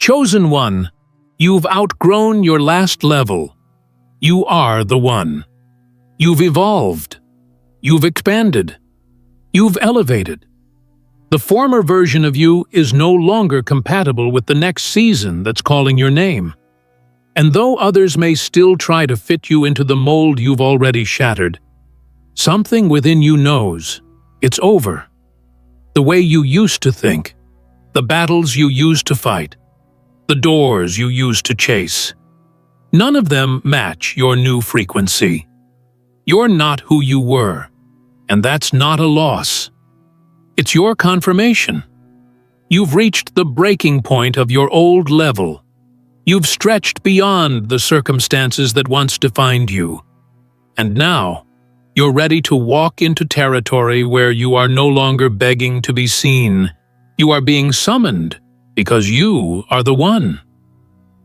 Chosen one, you've outgrown your last level. You are the one. You've evolved. You've expanded. You've elevated. The former version of you is no longer compatible with the next season that's calling your name. And though others may still try to fit you into the mold you've already shattered, something within you knows it's over. The way you used to think, the battles you used to fight, the doors you used to chase, none of them match your new frequency. You're not who you were, and that's not a loss. It's your confirmation. You've reached the breaking point of your old level. You've stretched beyond the circumstances that once defined you. And now, you're ready to walk into territory where you are no longer begging to be seen. You are being summoned because you are the one.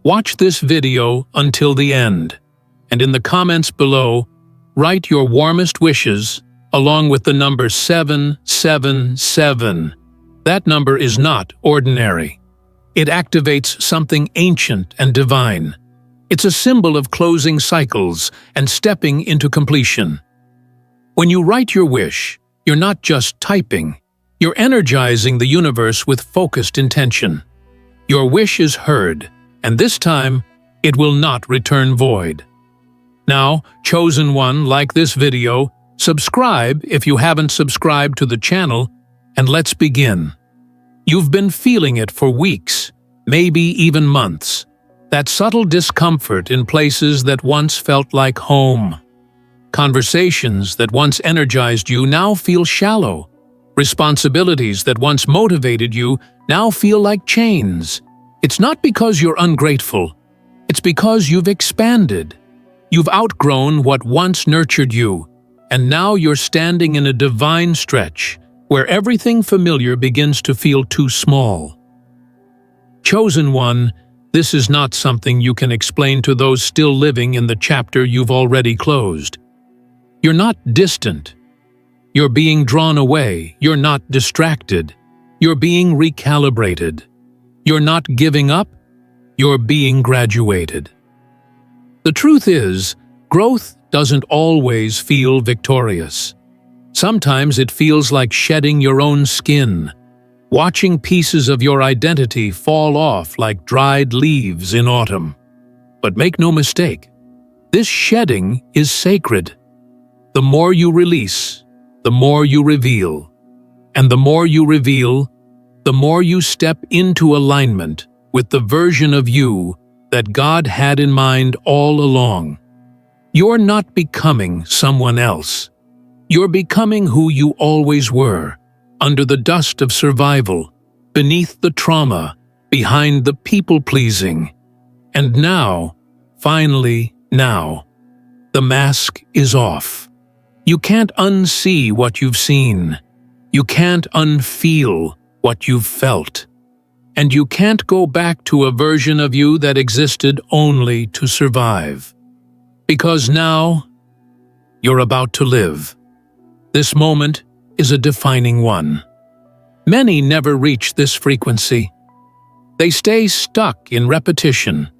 Watch this video until the end, and in the comments below, write your warmest wishes along with the number 777. That number is not ordinary. It activates something ancient and divine. It's a symbol of closing cycles and stepping into completion. When you write your wish, you're not just typing. You're energizing the universe with focused intention. Your wish is heard, and this time, it will not return void. Now, chosen one, like this video, subscribe if you haven't subscribed to the channel, and let's begin. You've been feeling it for weeks, maybe even months. That subtle discomfort in places that once felt like home. Conversations that once energized you now feel shallow. Responsibilities that once motivated you now feel like chains. It's not because you're ungrateful. It's because you've expanded. You've outgrown what once nurtured you, and now you're standing in a divine stretch where everything familiar begins to feel too small. Chosen one, this is not something you can explain to those still living in the chapter you've already closed. You're not distant. You're being drawn away. You're not distracted. You're being recalibrated. You're not giving up. You're being graduated. The truth is, growth doesn't always feel victorious. Sometimes it feels like shedding your own skin, watching pieces of your identity fall off like dried leaves in autumn. But make no mistake, this shedding is sacred. The more you release, the more you reveal. And the more you reveal, the more you step into alignment with the version of you that God had in mind all along. You're not becoming someone else. You're becoming who you always were, under the dust of survival, beneath the trauma, behind the people-pleasing. And now, finally now, the mask is off. You can't unsee what you've seen. You can't unfeel what you've felt. And you can't go back to a version of you that existed only to survive. Because now, you're about to live. This moment is a defining one. Many never reach this frequency. They stay stuck in repetition,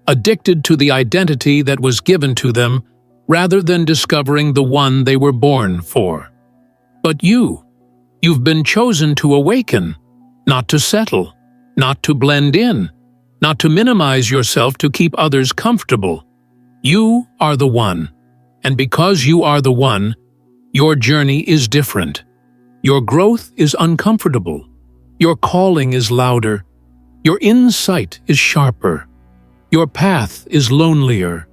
addicted to the identity that was given to them rather than discovering the one they were born for. But you've been chosen to awaken, not to settle, not to blend in, not to minimize yourself to keep others comfortable. You are the one, and because you are the one, your journey is different. Your growth is uncomfortable. Your calling is louder. Your insight is sharper. Your path is lonelier.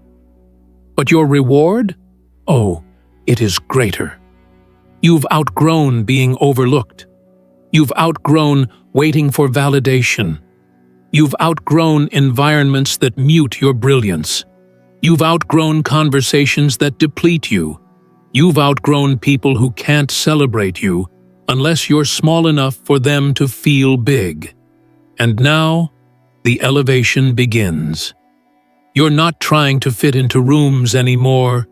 But your reward? Oh, it is greater. You've outgrown being overlooked. You've outgrown waiting for validation. You've outgrown environments that mute your brilliance. You've outgrown conversations that deplete you. You've outgrown people who can't celebrate you unless you're small enough for them to feel big. And now, the elevation begins. You're not trying to fit into rooms anymore.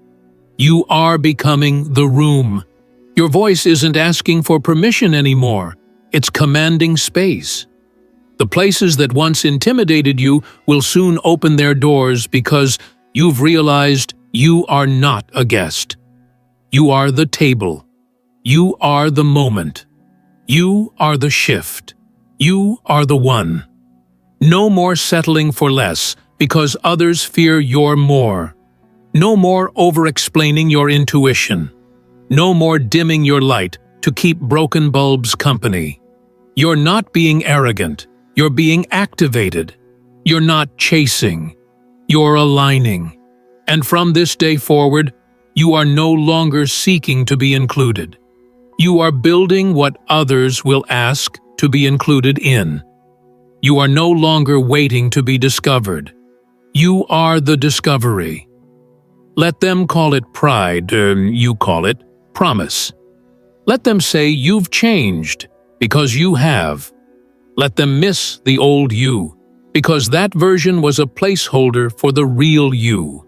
You are becoming the room. Your voice isn't asking for permission anymore. It's commanding space. The places that once intimidated you will soon open their doors because you've realized you are not a guest. You are the table. You are the moment. You are the shift. You are the one. No more settling for less because others fear your more. No more over-explaining your intuition. No more dimming your light to keep broken bulbs company. You're not being arrogant. You're being activated. You're not chasing. You're aligning. And from this day forward, you are no longer seeking to be included. You are building what others will ask to be included in. You are no longer waiting to be discovered. You are the discovery. Let them call it pride, you call it promise. Let them say you've changed, because you have. Let them miss the old you, because that version was a placeholder for the real you.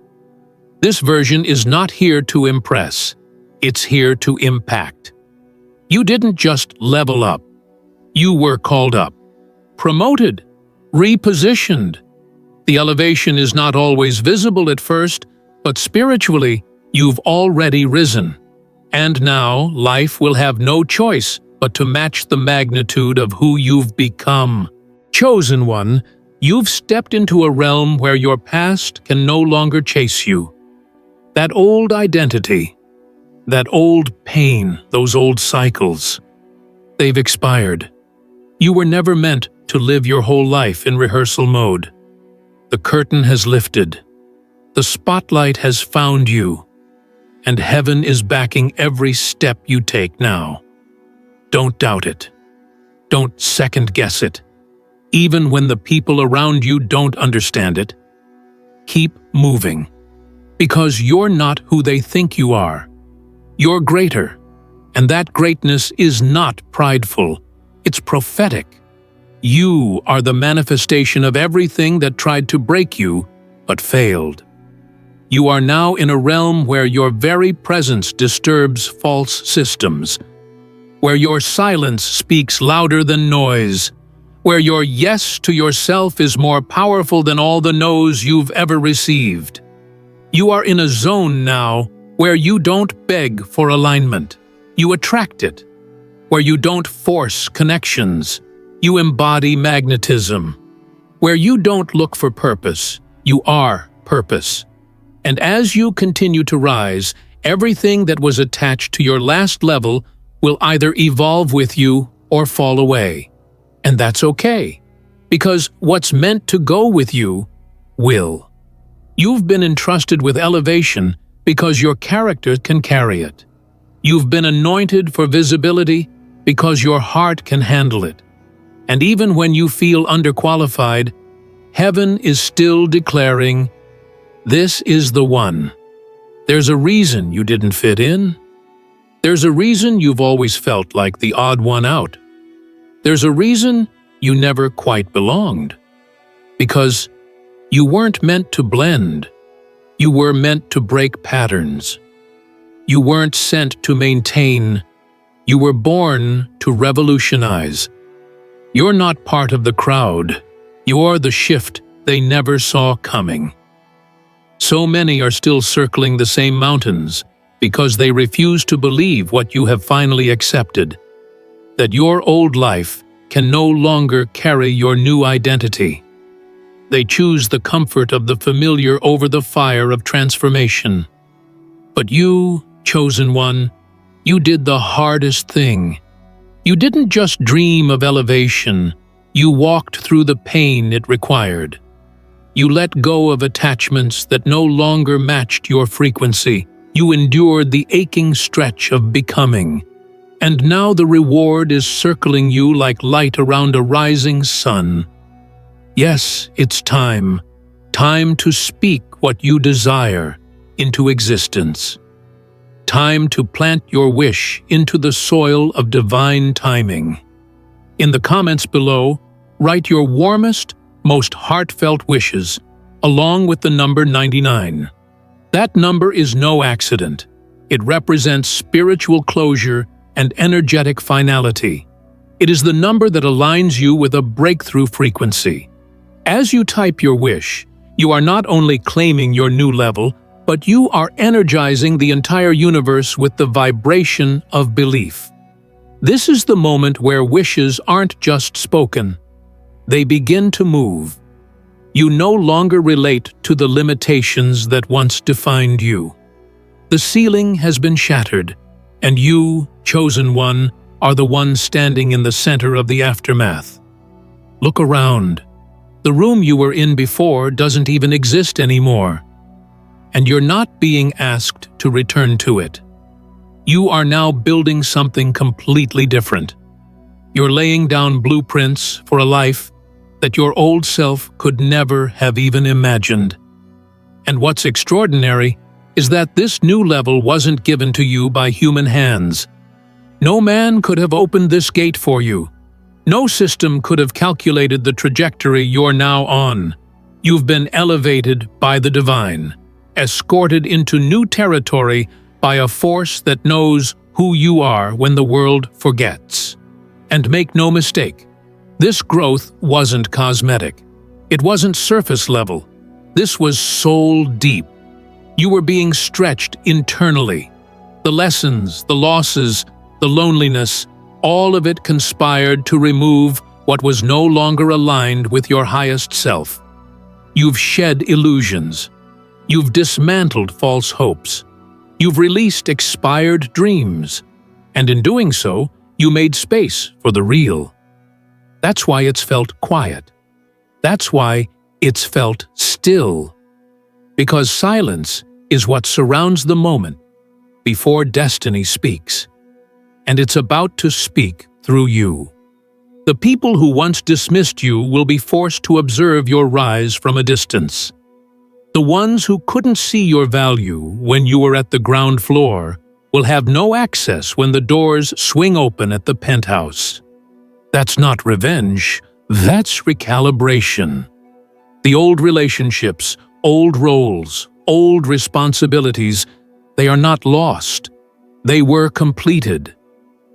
This version is not here to impress. It's here to impact. You didn't just level up. You were called up, promoted, repositioned. The elevation is not always visible at first, but spiritually, you've already risen. And now, life will have no choice but to match the magnitude of who you've become. Chosen one, you've stepped into a realm where your past can no longer chase you. That old identity, that old pain, those old cycles, they've expired. You were never meant to live your whole life in rehearsal mode. The curtain has lifted. The spotlight has found you. And heaven is backing every step you take now. Don't doubt it. Don't second-guess it. Even when the people around you don't understand it, keep moving. Because you're not who they think you are. You're greater. And that greatness is not prideful. It's prophetic. You are the manifestation of everything that tried to break you, but failed. You are now in a realm where your very presence disturbs false systems, where your silence speaks louder than noise, where your yes to yourself is more powerful than all the no's you've ever received. You are in a zone now where you don't beg for alignment, you attract it, where you don't force connections, you embody magnetism, where you don't look for purpose, you are purpose. And as you continue to rise, everything that was attached to your last level will either evolve with you or fall away. And that's okay, because what's meant to go with you will. You've been entrusted with elevation because your character can carry it. You've been anointed for visibility because your heart can handle it. And even when you feel underqualified, heaven is still declaring, "This is the one." There's a reason you didn't fit in. There's a reason you've always felt like the odd one out. There's a reason you never quite belonged. Because you weren't meant to blend. You were meant to break patterns. You weren't sent to maintain. You were born to revolutionize. You're not part of the crowd. You're the shift they never saw coming. So many are still circling the same mountains because they refuse to believe what you have finally accepted, that your old life can no longer carry your new identity. They choose the comfort of the familiar over the fire of transformation. But you, chosen one, you did the hardest thing. You didn't just dream of elevation, you walked through the pain it required. You let go of attachments that no longer matched your frequency. You endured the aching stretch of becoming. And now the reward is circling you like light around a rising sun. Yes, it's time. Time to speak what you desire into existence. Time to plant your wish into the soil of divine timing. In the comments below, write your warmest, most heartfelt wishes, along with the number 99. That number is no accident. It represents spiritual closure and energetic finality. It is the number that aligns you with a breakthrough frequency. As you type your wish, you are not only claiming your new level, but you are energizing the entire universe with the vibration of belief. This is the moment where wishes aren't just spoken. They begin to move. You no longer relate to the limitations that once defined you. The ceiling has been shattered, and you, chosen one, are the one standing in the center of the aftermath. Look around. The room you were in before doesn't even exist anymore. And you're not being asked to return to it. You are now building something completely different. You're laying down blueprints for a life that your old self could never have even imagined. And what's extraordinary is that this new level wasn't given to you by human hands. No man could have opened this gate for you. No system could have calculated the trajectory you're now on. You've been elevated by the divine, escorted into new territory by a force that knows who you are when the world forgets. And make no mistake, this growth wasn't cosmetic. It wasn't surface level. This was soul deep. You were being stretched internally. The lessons, the losses, the loneliness, all of it conspired to remove what was no longer aligned with your highest self. You've shed illusions. You've dismantled false hopes. You've released expired dreams. And in doing so, you made space for the real. That's why it's felt quiet. That's why it's felt still. Because silence is what surrounds the moment before destiny speaks. And it's about to speak through you. The people who once dismissed you will be forced to observe your rise from a distance. The ones who couldn't see your value when you were at the ground floor will have no access when the doors swing open at the penthouse. That's not revenge, that's recalibration. The old relationships, old roles, old responsibilities, they are not lost. They were completed.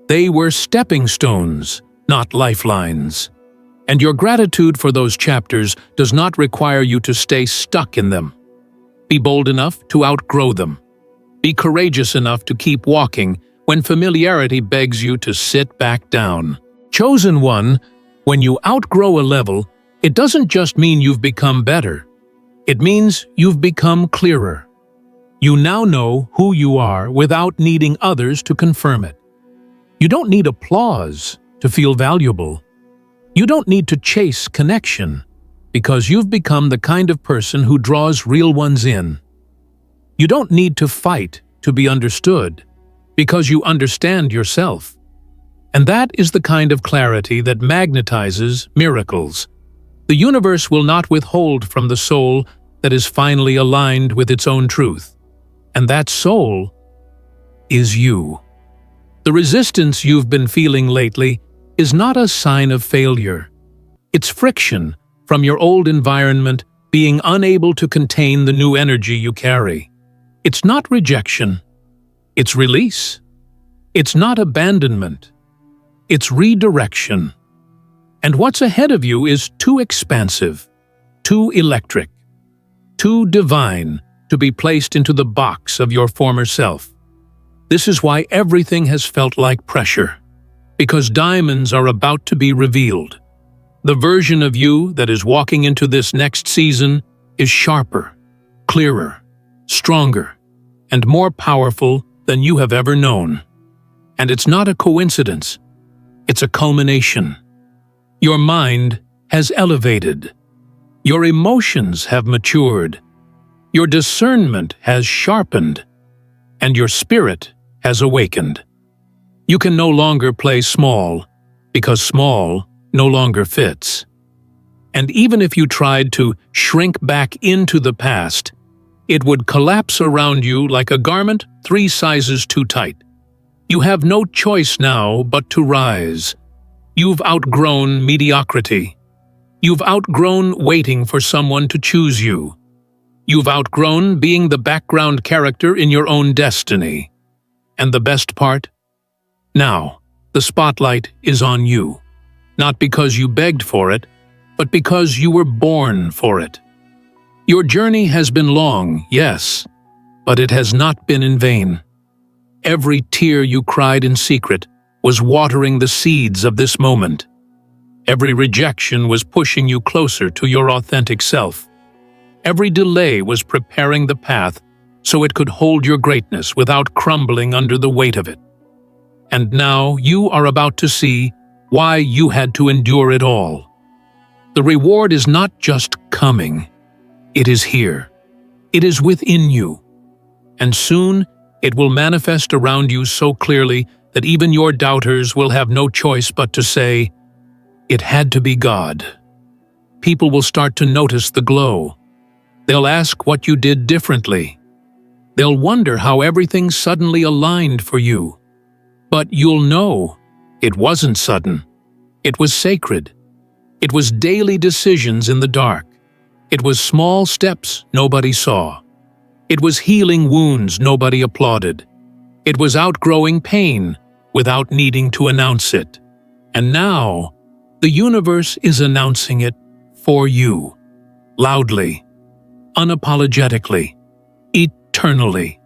They were stepping stones, not lifelines. And your gratitude for those chapters does not require you to stay stuck in them. Be bold enough to outgrow them. Be courageous enough to keep walking when familiarity begs you to sit back down. Chosen one, when you outgrow a level, it doesn't just mean you've become better. It means you've become clearer. You now know who you are without needing others to confirm it. You don't need applause to feel valuable. You don't need to chase connection, because you've become the kind of person who draws real ones in. You don't need to fight to be understood, because you understand yourself. And that is the kind of clarity that magnetizes miracles. The universe will not withhold from the soul that is finally aligned with its own truth. And that soul is you. The resistance you've been feeling lately is not a sign of failure. It's friction from your old environment being unable to contain the new energy you carry. It's not rejection. It's release. It's not abandonment. It's redirection. And what's ahead of you is too expansive, too electric, too divine to be placed into the box of your former self. This is why everything has felt like pressure. Because diamonds are about to be revealed. The version of you that is walking into this next season is sharper, clearer, stronger, and more powerful than you have ever known. And it's not a coincidence. It's a culmination. Your mind has elevated. Your emotions have matured. Your discernment has sharpened. And your spirit has awakened. You can no longer play small, because small no longer fits. And even if you tried to shrink back into the past, it would collapse around you like a garment 3 sizes too tight. You have no choice now but to rise. You've outgrown mediocrity. You've outgrown waiting for someone to choose you. You've outgrown being the background character in your own destiny. And the best part? Now, The spotlight is on you, not because you begged for it, but because you were born for it. Your journey has been long, yes, but it has not been in vain. Every tear you cried in secret was watering the seeds of this moment. Every rejection was pushing you closer to your authentic self. Every delay was preparing the path so it could hold your greatness without crumbling under the weight of it. And now you are about to see why you had to endure it all. The reward is not just coming. It is here. It is within you. And soon it will manifest around you so clearly that even your doubters will have no choice but to say, "It had to be God." People will start to notice the glow. They'll ask what you did differently. They'll wonder how everything suddenly aligned for you. But you'll know it wasn't sudden. It was sacred. It was daily decisions in the dark. It was small steps nobody saw. It was healing wounds nobody applauded. It was outgrowing pain without needing to announce it. And now, the universe is announcing it for you. Loudly, unapologetically, eternally.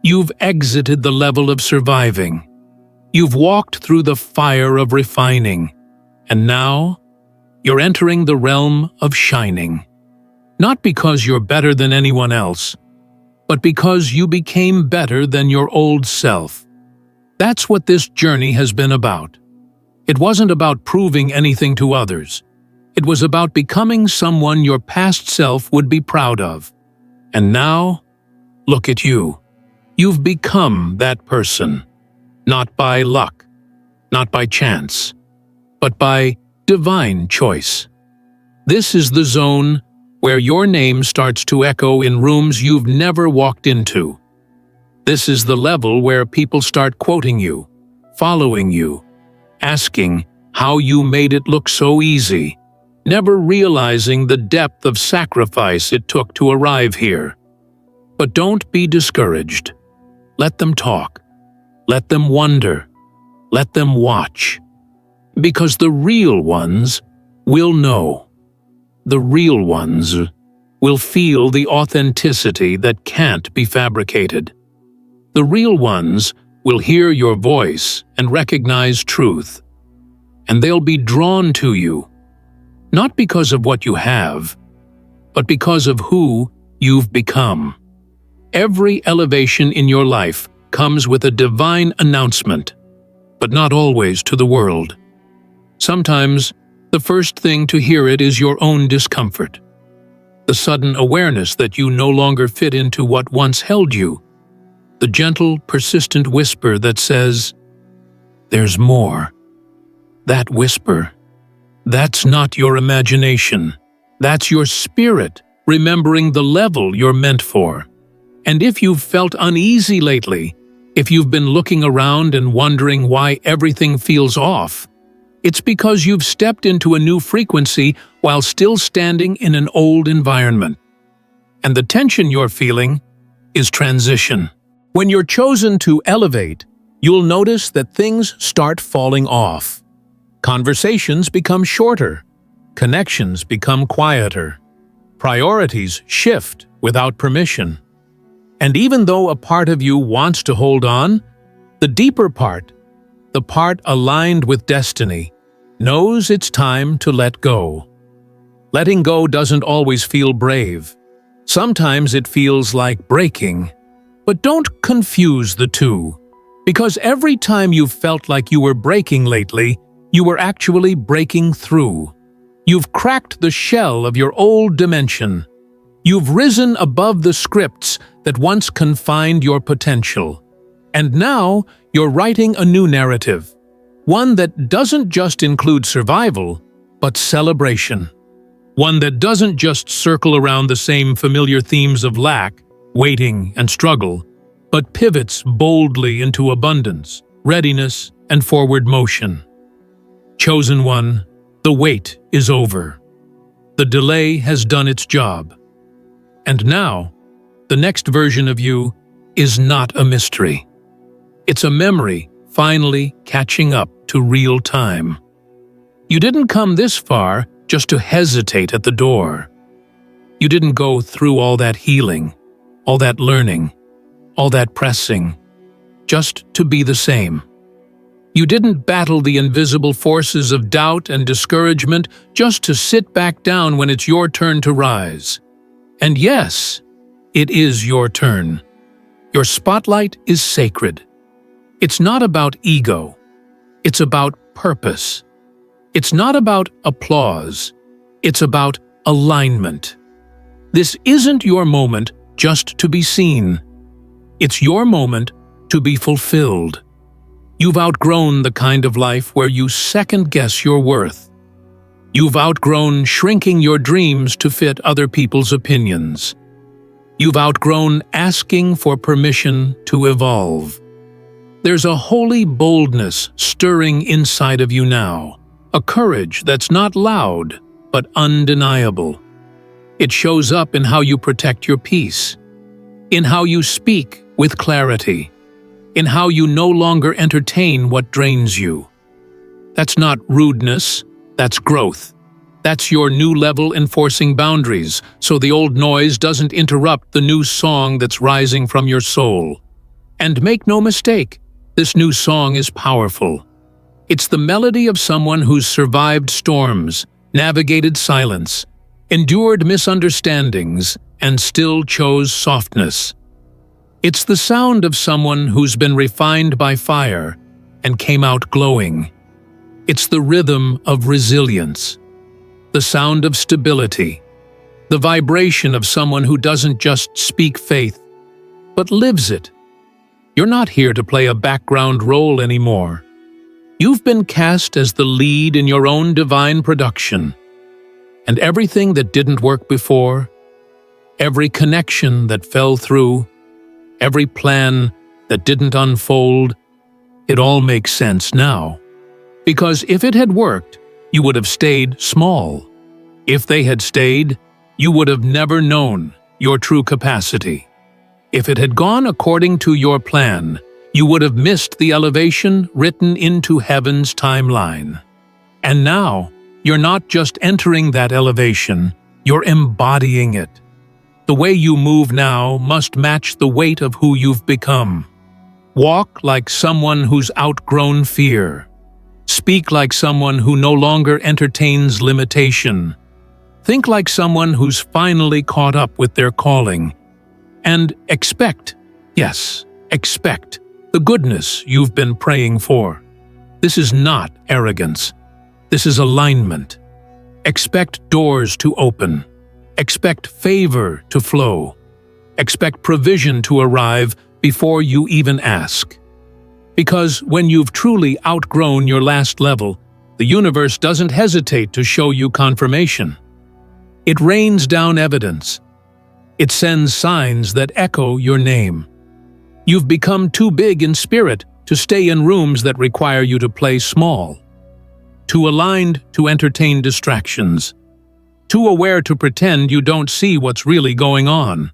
You've exited the level of surviving. You've walked through the fire of refining. And now, you're entering the realm of shining. Not because you're better than anyone else, but because you became better than your old self. That's what this journey has been about. It wasn't about proving anything to others. It was about becoming someone your past self would be proud of. And now, look at you. You've become that person. Not by luck, not by chance, but by divine choice. This is the zone where your name starts to echo in rooms you've never walked into. This is the level where people start quoting you, following you, asking how you made it look so easy, never realizing the depth of sacrifice it took to arrive here. But don't be discouraged. Let them talk. Let them wonder. Let them watch. Because the real ones will know. The real ones will feel the authenticity that can't be fabricated. The real ones will hear your voice and recognize truth. And they'll be drawn to you, not because of what you have, but because of who you've become. Every elevation in your life comes with a divine announcement, but not always to the world. Sometimes, the first thing to hear it is your own discomfort. The sudden awareness that you no longer fit into what once held you. The gentle, persistent whisper that says, "There's more." That whisper, that's not your imagination. That's your spirit, remembering the level you're meant for. And if you've felt uneasy lately, if you've been looking around and wondering why everything feels off, it's because you've stepped into a new frequency while still standing in an old environment. And the tension you're feeling is transition. When you're chosen to elevate, you'll notice that things start falling off. Conversations become shorter. Connections become quieter. Priorities shift without permission. And even though a part of you wants to hold on, the deeper part, the part aligned with destiny, knows it's time to let go. Letting go doesn't always feel brave. Sometimes it feels like breaking. But don't confuse the two, because every time you've felt like you were breaking lately, you were actually breaking through. You've cracked the shell of your old dimension. You've risen above the scripts that once confined your potential. And now you're writing a new narrative, one that doesn't just include survival, but celebration. One that doesn't just circle around the same familiar themes of lack, waiting, and struggle, but pivots boldly into abundance, readiness, and forward motion. Chosen one, the wait is over. The delay has done its job. And now, the next version of you is not a mystery. It's a memory finally catching up to real time. You didn't come this far just to hesitate at the door. You didn't go through all that healing, all that learning, all that pressing, just to be the same. You didn't battle the invisible forces of doubt and discouragement just to sit back down when it's your turn to rise. And yes, it is your turn. Your spotlight is sacred. It's not about ego. It's about purpose. It's not about applause. It's about alignment. This isn't your moment just to be seen. It's your moment to be fulfilled. You've outgrown the kind of life where you second-guess your worth. You've outgrown shrinking your dreams to fit other people's opinions. You've outgrown asking for permission to evolve. There's a holy boldness stirring inside of you now, a courage that's not loud, but undeniable. It shows up in how you protect your peace, in how you speak with clarity, in how you no longer entertain what drains you. That's not rudeness, that's growth. That's your new level enforcing boundaries, so the old noise doesn't interrupt the new song that's rising from your soul. And make no mistake, this new song is powerful. It's the melody of someone who's survived storms, navigated silence, endured misunderstandings, and still chose softness. It's the sound of someone who's been refined by fire and came out glowing. It's the rhythm of resilience, the sound of stability, the vibration of someone who doesn't just speak faith, but lives it. You're not here to play a background role anymore. You've been cast as the lead in your own divine production. And everything that didn't work before, every connection that fell through, every plan that didn't unfold, it all makes sense now. Because if it had worked, you would have stayed small. If they had stayed, you would have never known your true capacity. If it had gone according to your plan, you would have missed the elevation written into heaven's timeline. And now, you're not just entering that elevation, you're embodying it. The way you move now must match the weight of who you've become. Walk like someone who's outgrown fear. Speak like someone who no longer entertains limitation. Think like someone who's finally caught up with their calling. And expect, yes, expect, the goodness you've been praying for. This is not arrogance. This is alignment. Expect doors to open. Expect favor to flow. Expect provision to arrive before you even ask. Because when you've truly outgrown your last level, the universe doesn't hesitate to show you confirmation. It rains down evidence. It sends signs that echo your name. You've become too big in spirit to stay in rooms that require you to play small. Too aligned to entertain distractions. Too aware to pretend you don't see what's really going on.